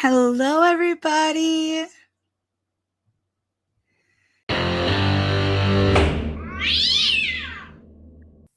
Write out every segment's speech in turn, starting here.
Hello, everybody.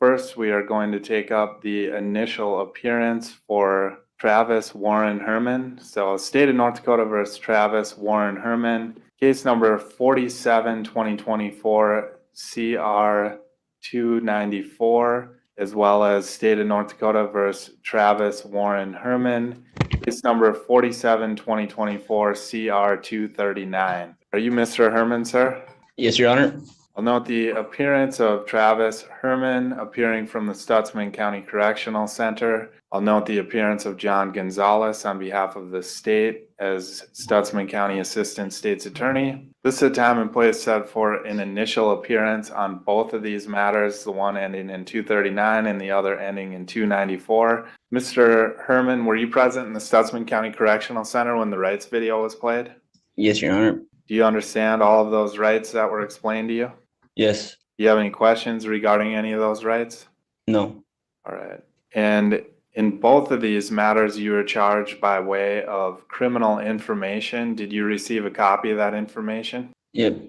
First, we are going to take up the initial appearance for Travis Warren Herman. So, State of North Dakota versus Travis Warren Herman, case number 47-2024 CR 294, as well as State of North Dakota versus Travis Warren Herman, case number 47-2024 CR 239. Are you Mr. Herman, sir? Yes, Your Honor. I'll note the appearance of Travis Herman appearing from the Stutsman County Correctional Center. I'll note the appearance of John Gonzalez on behalf of the state as Stutsman County Assistant State's Attorney. This is a time and place set for an initial appearance on both of these matters, the one ending in 239 and the other ending in 294. Mr. Herman, were you present in the Stutsman County Correctional Center when the rights video was played? Yes, Your Honor. Do you understand all of those rights that were explained to you? Yes. Do you have any questions regarding any of those rights? No. All right. And in both of these matters, you were charged by way of criminal information. Did you receive a copy of that information? Yep.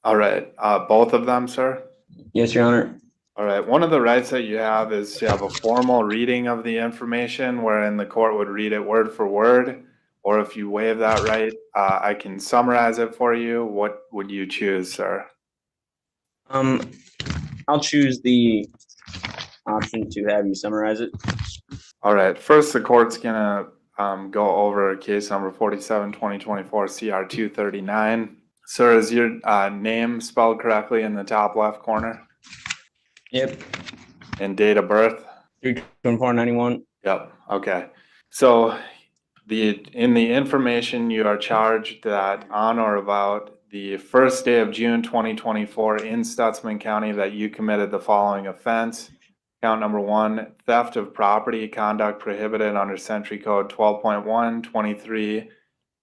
All right. Both of them, sir? Yes, Your Honor. All right. One of the rights that you have is to have a formal reading of the information wherein the court would read it word for word. Or if you waive that right, I can summarize it for you. What would you choose, sir? I'll choose the option to have you summarize it. All right. First, the court's gonna go over case number 47-2024 CR 239. Sir, is your name spelled correctly in the top left corner? Yep. And date of birth? 3/24/91. Yep. Okay. So in the information, you are charged that on or about the first day of June 2024 in Stutsman County that you committed the following offense. Count number 1, theft of property, conduct prohibited under Century Code 12.1, 23-21,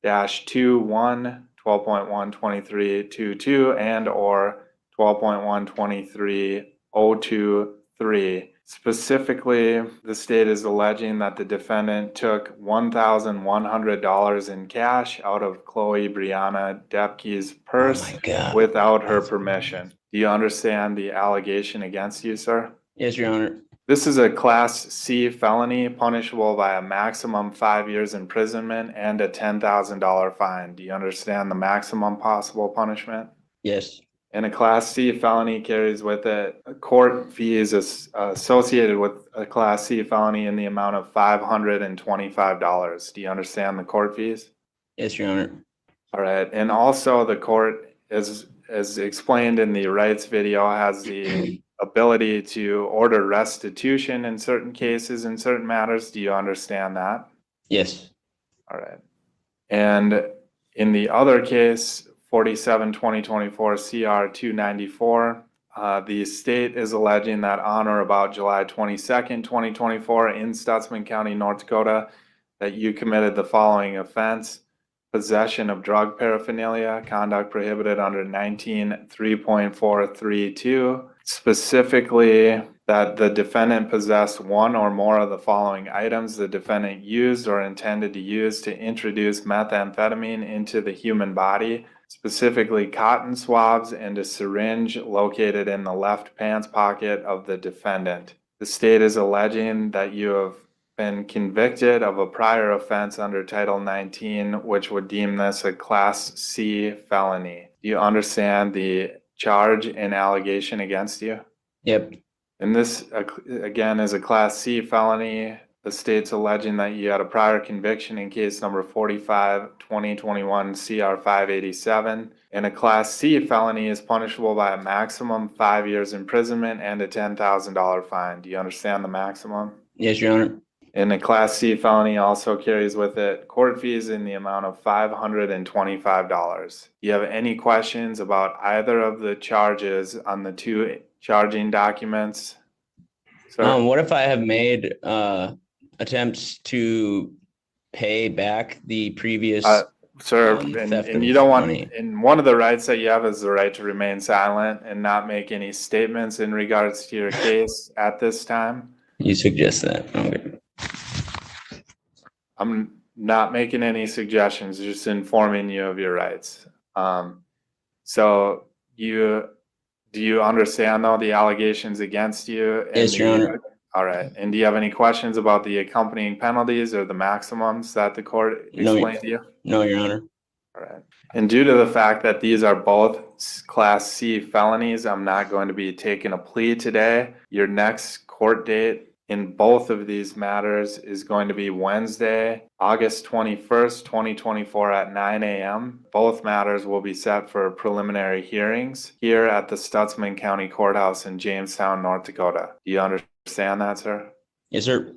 12.1, 23-22, and or 12.1, 23-023. Specifically, the state is alleging that the defendant took $1,100 in cash out of Chloe Brianna Depke's purse without her permission. Do you understand the allegation against you, sir? Yes, Your Honor. This is a Class C felony punishable by a maximum 5 years imprisonment and a $10,000 fine. Do you understand the maximum possible punishment? Yes. And a Class C felony carries with it court fees associated with a Class C felony in the amount of $525. Do you understand the court fees? Yes, Your Honor. All right. And also the court, as explained in the rights video, has the ability to order restitution in certain cases, in certain matters. Do you understand that? Yes. All right. And in the other case, 47-2024 CR 294, the state is alleging that on or about July 22nd, 2024 in Stutsman County, North Dakota, that you committed the following offense: possession of drug paraphernalia, conduct prohibited under 19-3.432, specifically that the defendant possessed one or more of the following items the defendant used or intended to use to introduce methamphetamine into the human body, specifically cotton swabs and a syringe located in the left pants pocket of the defendant. The state is alleging that you have been convicted of a prior offense under Title 19, which would deem this a Class C felony. Do you understand the charge and allegation against you? Yep. And this, again, is a Class C felony. The state's alleging that you had a prior conviction in case number 45-2021 CR 587. And a Class C felony is punishable by a maximum 5 years imprisonment and a $10,000 fine. Do you understand the maximum? Yes, Your Honor. And a Class C felony also carries with it court fees in the amount of $525. Do you have any questions about either of the charges on the two charging documents? Sir? What if I have made attempts to pay back the previous sir, theft and of you don't want, money? and one of the rights that you have is the right to remain silent and not make any statements in regards to your case at this time. You suggest that. Okay. not making any suggestions, just informing you of your rights. So do you understand though the allegations against you? And Yes, Your Honor. all right. And do you have any questions about the accompanying penalties or the maximums that the court No, explained to you? no, Your Honor. All right. And due to the fact that these are both Class C felonies, I'm not going to be taking a plea today. Your next court date in both of these matters is going to be Wednesday, August 21st, 2024 at 9 a.m. Both matters will be set for preliminary hearings here at the Stutzman County Courthouse in Jamestown, North Dakota. Do you understand that, sir? Yes, sir.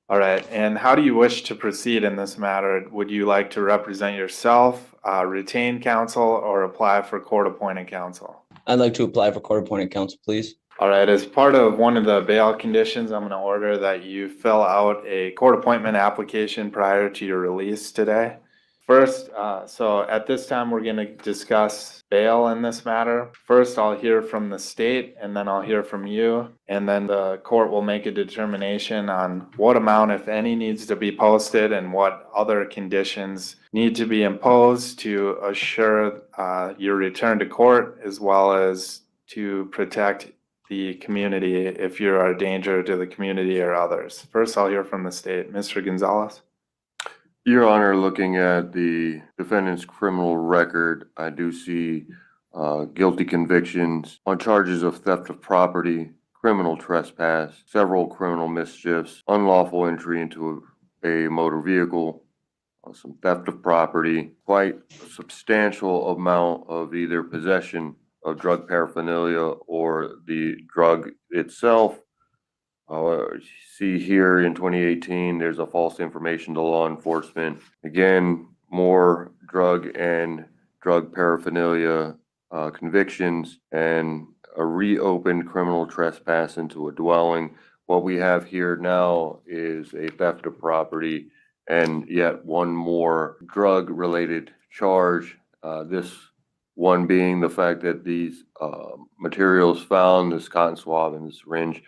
All right, and how do you wish to proceed in this matter? Would you like to represent yourself, retain counsel, or apply for court-appointed counsel? I'd like to apply for court-appointed counsel, please. All right, as part of one of the bail conditions, I'm going to order that you fill out a court appointment application prior to your release today. First, so at this time, we're going to discuss bail in this matter. First, I'll hear from the state, and then I'll hear from you, and then the court will make a determination on what amount, if any, needs to be posted and what other conditions need to be imposed to assure your return to court, as well as to protect the community if you're a danger to the community or others. First, I'll hear from the state. Mr. Gonzalez. Your Honor, looking at the defendant's criminal record, I do see guilty convictions on charges of theft of property, criminal trespass, several criminal mischiefs, unlawful entry into a motor vehicle, some theft of property, quite a substantial amount of either possession of drug paraphernalia or the drug itself. See here in 2018, there's a false information to law enforcement. Again, more drug and drug paraphernalia convictions and a reopened criminal trespass into a dwelling. What we have here now is a theft of property and yet one more drug-related charge. This one being the fact that these materials found, this cotton swab and this syringe,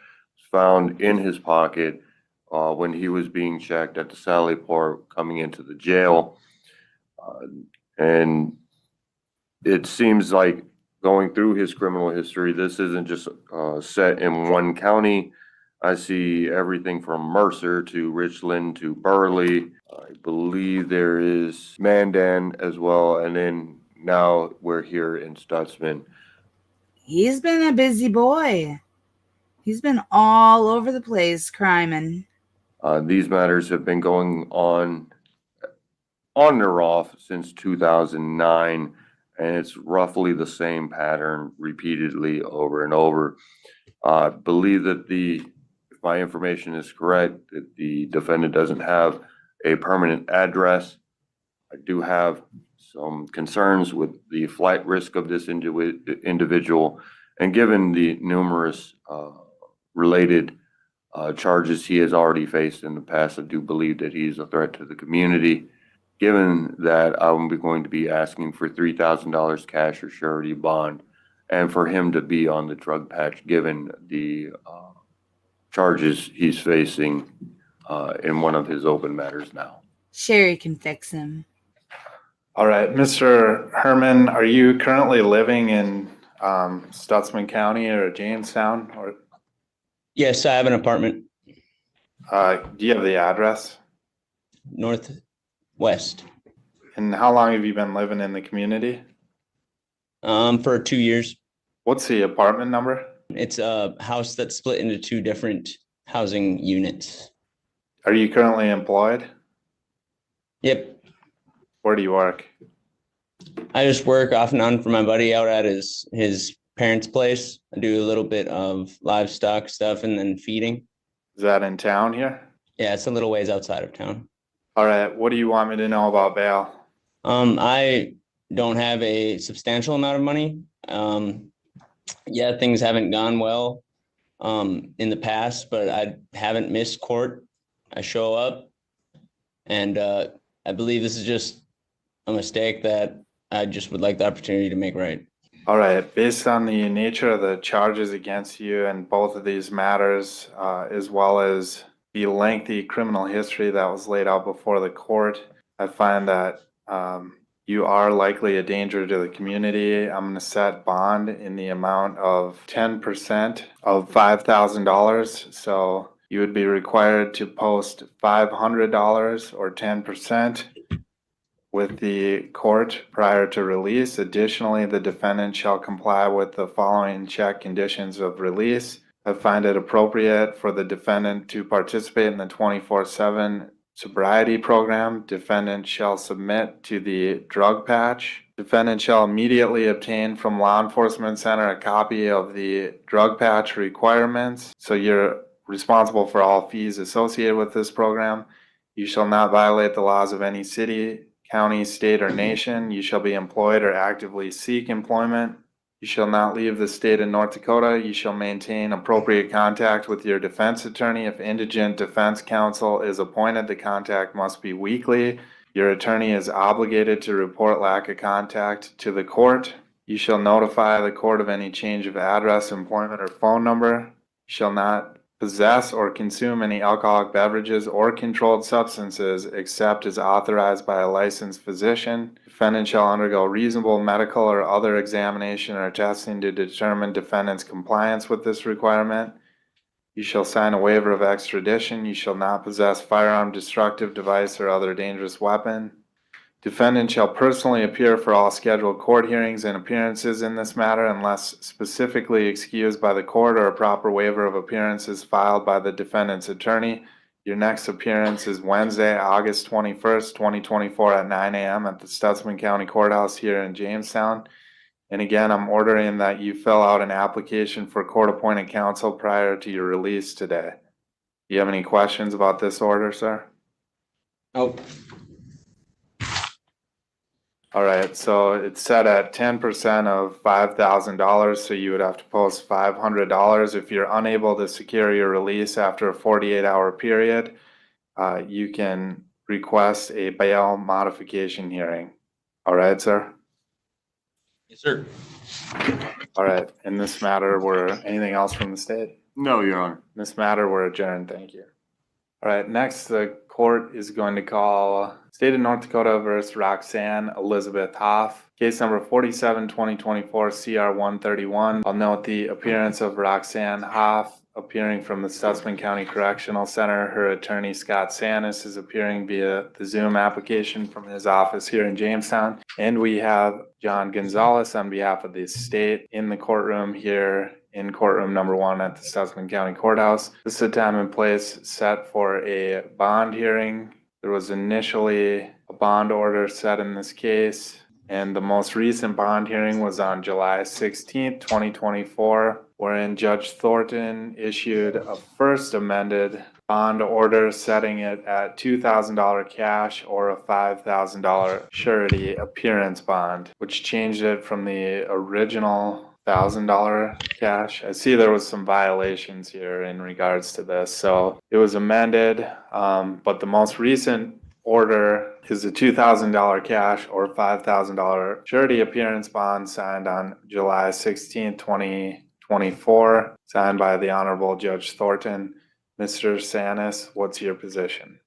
found in his pocket when he was being checked at the Sally Port coming into the jail. And it seems like going through his criminal history, this isn't just set in one county. I see everything from Mercer to Richland to Burley. I believe there is Mandan as well. And then now we're here in Stutzman. He's been a busy boy. He's been all over the place criming. These matters have been going on or off since 2009, and it's roughly the same pattern repeatedly over and over. I believe that if my information is correct, that the defendant doesn't have a permanent address. I do have some concerns with the flight risk of this individual, and given the numerous related charges he has already faced in the past, I do believe that he is a threat to the community. Given that I'm going to be asking for $3,000 cash or surety bond, and for him to be on the drug patch, given the charges he's facing in one of his open matters now. Sherry can fix him. All right, Mr. Herman, are you currently living in Stutzman County or Jamestown? Or Yes, I have an apartment do you have the address? northwest. And how long have you been living in the community? For 2 years. What's the apartment number? It's a house that's split into 2 different housing units. Are you currently employed? Yep. Where do you work? I just work off and on for my buddy out at his parents' place. I do a little bit of livestock stuff and then feeding. Is that in town here? Yeah, it's a little ways outside of town. All right, what do you want me to know about bail? I don't have a substantial amount of money. Yeah, things haven't gone well in the past, but I haven't missed court. I show up, and I believe this is just a mistake that I just would like the opportunity to make right. All right, based on the nature of the charges against you in both of these matters, as well as the lengthy criminal history that was laid out before the court, I find that you are likely a danger to the community. I'm going to set bond in the amount of 10% of $5,000. So you would be required to post $500 or 10% with the court prior to release. Additionally, the defendant shall comply with the following check conditions of release. I find it appropriate for the defendant to participate in the 24/7 sobriety program. Defendant shall submit to the drug patch. Defendant shall immediately obtain from law enforcement center a copy of the drug patch requirements. So you're responsible for all fees associated with this program. You shall not violate the laws of any city, county, state, or nation. You shall be employed or actively seek employment. You shall not leave the state of North Dakota. You shall maintain appropriate contact with your defense attorney. If indigent defense counsel is appointed, the contact must be weekly. Your attorney is obligated to report lack of contact to the court. You shall notify the court of any change of address, employment, or phone number. You shall not possess or consume any alcoholic beverages or controlled substances except as authorized by a licensed physician. Defendant shall undergo reasonable medical or other examination or testing to determine defendant's compliance with this requirement. You shall sign a waiver of extradition. You shall not possess firearm, destructive device, or other dangerous weapon. Defendant shall personally appear for all scheduled court hearings and appearances in this matter unless specifically excused by the court or a proper waiver of appearances filed by the defendant's attorney. Your next appearance is Wednesday, August 21st, 2024 at 9 a.m. at the Stutsman County Courthouse here in Jamestown. And again, I'm ordering that you fill out an application for court-appointed counsel prior to your release today. Do you have any questions about this order, sir? Oh, All right, so it's set at 10% of $5,000, so you would have to post $500. If you're unable to secure your release after a 48-hour period, you can request a bail modification hearing. All right, sir? yes, sir. All right, in this matter, anything else from the state? No, Your Honor. In this matter, we're adjourned. Thank you. All right, next, the court is going to call State of North Dakota versus Roxanne Elizabeth Hoff, case number 47-2024 CR 131. I'll note the appearance of Roxanne Hoff appearing from the Stutsman County Correctional Center. Her attorney, Scott Sanis, is appearing via the Zoom application from his office here in Jamestown. And we have John Gonzalez on behalf of the state in the courtroom here in courtroom number 1 at the Stutsman County Courthouse. This is a time and place set for a bond hearing. There was initially a bond order set in this case, and the most recent bond hearing was on July 16th, 2024, wherein Judge Thornton issued a first amended bond order setting it at $2,000 cash or a $5,000 surety appearance bond, which changed it from the original $1,000 cash. I see there was some violations here in regards to this, so it was amended, but the most recent order is a $2,000 cash or $5,000 surety appearance bond signed on July 16th, 2024, signed by the Honorable Judge Thornton. Mr. Sanis, what's your position?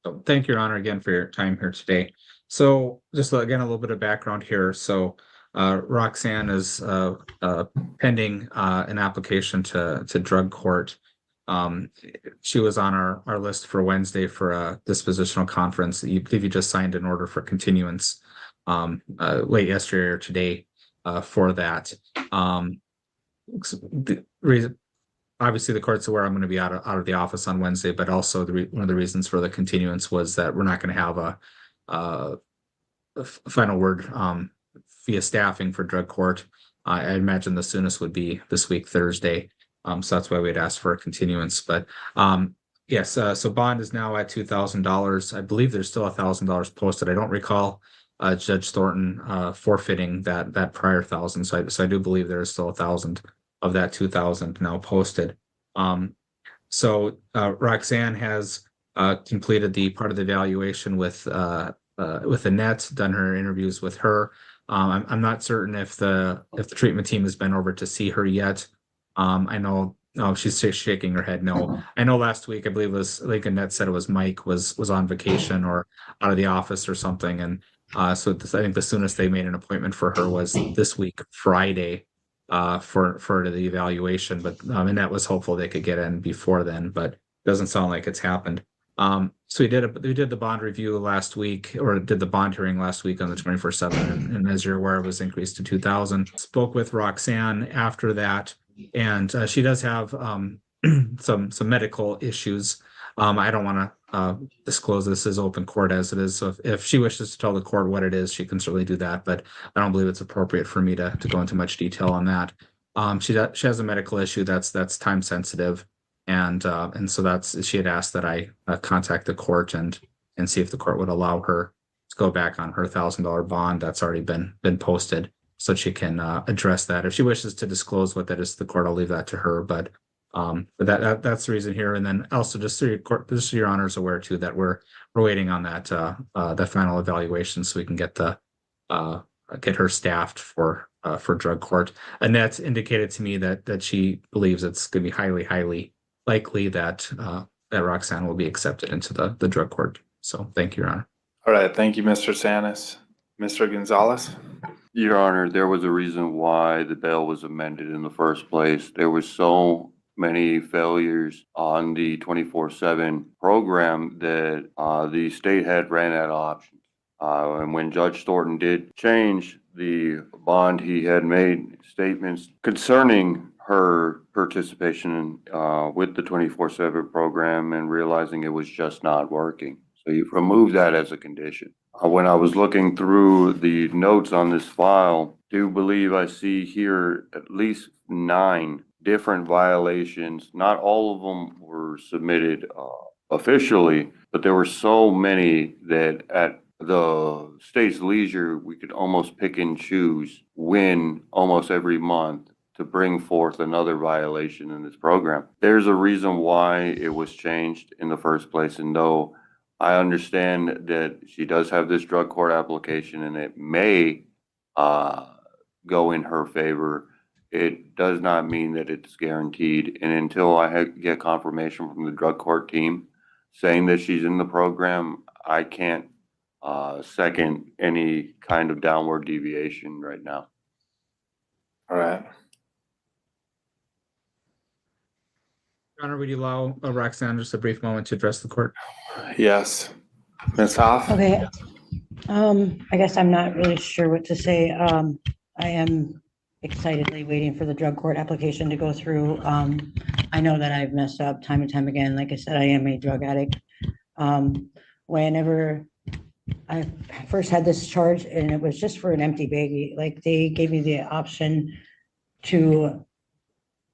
So thank you, Your Honor, again for your time here today. So just again, a little bit of background here. So Roxanne is pending an application to drug court. She was on our list for Wednesday for a dispositional conference. You believe you just signed an order for continuance late yesterday or today for that. The reason, obviously, the court's aware I'm going to be out of the office on Wednesday, but also one of the reasons for the continuance was that we're not going to have a final word via staffing for drug court. I imagine the soonest would be this week, Thursday. So that's why we'd ask for a continuance. But yes, so bond is now at $2,000. I believe there's still $1,000 posted. I don't recall Judge Thornton forfeiting that prior $1,000. So I do believe there is still 1,000 of that 2,000 now posted. So Roxanne has completed the part of the evaluation with Annette, done her interviews with her. I'm not certain if the treatment team has been over to see her yet. I know No, she's shaking her head. No, I know last week, I believe it was like Annette said it was Mike was on vacation or out of the office or something. And so I think the soonest they made an appointment for her was this week, Friday, for the evaluation. But Annette was hopeful they could get in before then, but doesn't sound like it's happened. So we did the bond review last week, or did the bond hearing last week on the 24/7, and as you're aware, it was increased to 2,000. Spoke with Roxanne after that, and she does have some medical issues. I don't want to disclose this as open court as it is. So if she wishes to tell the court what it is, she can certainly do that. But I don't believe it's appropriate for me to go into much detail on that. She has a medical issue that's time sensitive, and so she had asked that I contact the court and see if the court would allow her to go back on her $1,000 bond that's already been posted, so she can address that. If she wishes to disclose what that is to the court, I'll leave that to her. But that's the reason here. And then also just so your honor's aware too, that we're waiting on that final evaluation so we can get her staffed for drug court. And that's indicated to me that she believes it's going to be highly likely that Roxanne will be accepted into the drug court. So thank you, Your Honor. All right, thank you, Mr. Sanis. Mr. Gonzalez? Your Honor, there was a reason why the bail was amended in the first place. There was so many failures on the 24/7 program that the state had ran out of options. And when Judge Thornton did change the bond, he had made statements concerning her participation with the 24/7 program and realizing it was just not working. So he removed that as a condition. When I was looking through the notes on this file, I do believe I see here at least 9 different violations. Not all of them were submitted officially, but there were so many that at the state's leisure, we could almost pick and choose when almost every month to bring forth another violation in this program. There's a reason why it was changed in the first place, and though I understand that she does have this drug court application and it may go in her favor, it does not mean that it's guaranteed. And until I get confirmation from the drug court team saying that she's in the program, I can't second any kind of downward deviation right now. All right. Your Honor, would you allow Roxanne just a brief moment to address the court? Yes. Ms. Hoff? Okay. I guess I'm not really sure what to say. I am excitedly waiting for the drug court application to go through. I know that I've messed up time and time again. Like I said, I am a drug addict. Whenever I first had this charge, and it was just for an empty baggie, like they gave me the option to,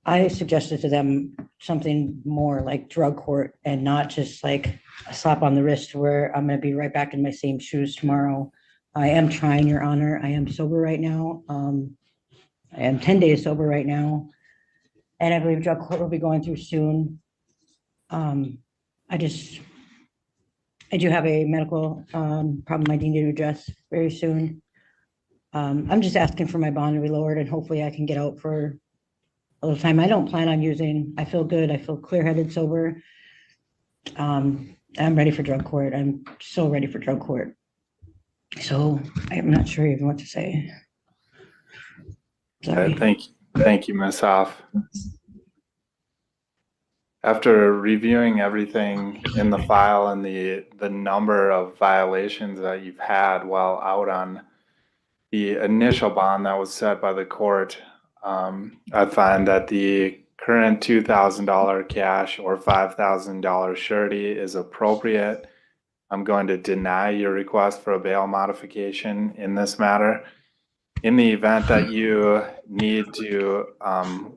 I suggested to them something more like drug court and not just like a slap on the wrist where I'm going to be right back in my same shoes tomorrow. I am trying, Your Honor. I am sober right now. I am 10 days sober right now. And I believe drug court will be going through soon. I do have a medical problem I need to address very soon. I'm just asking for my bond to be lowered and hopefully I can get out for a little time. I don't plan on using. I feel good. I feel clear-headed, sober. I'm ready for drug court. I'm so ready for drug court. So I'm not sure even what to say. Sorry. Thank you, Ms. Hoff. After reviewing everything in the file and the number of violations that you've had while out on the initial bond that was set by the court, I find that the current $2,000 cash or $5,000 surety is appropriate. I'm going to deny your request for a bail modification in this matter. In the event that you need to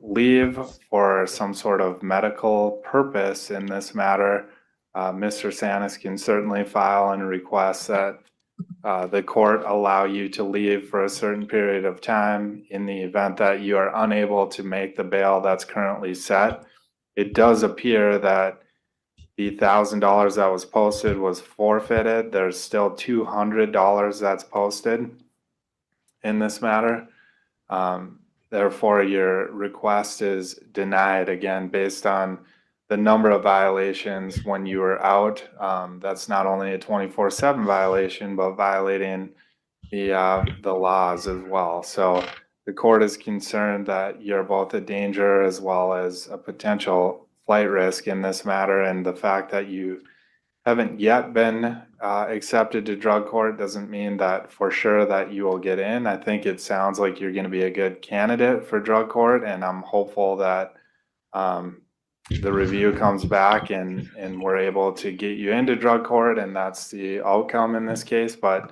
leave for some sort of medical purpose in this matter, Mr. Sanis can certainly file and request that the court allow you to leave for a certain period of time in the event that you are unable to make the bail that's currently set. It does appear that the $1,000 that was posted was forfeited. There's still $200 that's posted in this matter. therefore your request is denied again based on the number of violations when you were out. That's not only a 24/7 violation, but violating the laws as well. So the court is concerned that you're both a danger as well as a potential flight risk in this matter, and the fact that you haven't yet been accepted to drug court doesn't mean that for sure that you will get in. I think it sounds like you're going to be a good candidate for drug court, and I'm hopeful that the review comes back and we're able to get you into drug court, and that's the outcome in this case. But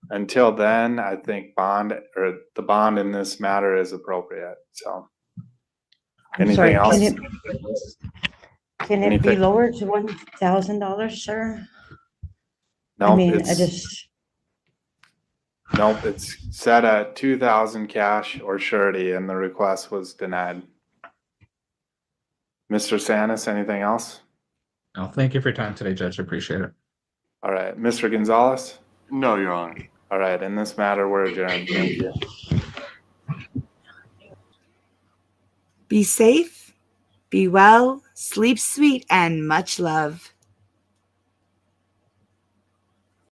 until then, I think the bond in this matter is appropriate. So I'm sorry, anything else? can it be Anything? lowered to $1,000, sir? I Nope, mean, it's set at 2,000 cash or surety, and the request was denied. Mr. Sanis, anything else? No, thank you for your time today, Judge. I appreciate it. All right, Mr. Gonzalez? No, Your Honor. All right, in this matter, we're adjourned. Thank you. Be safe, be well, sleep sweet, and much love.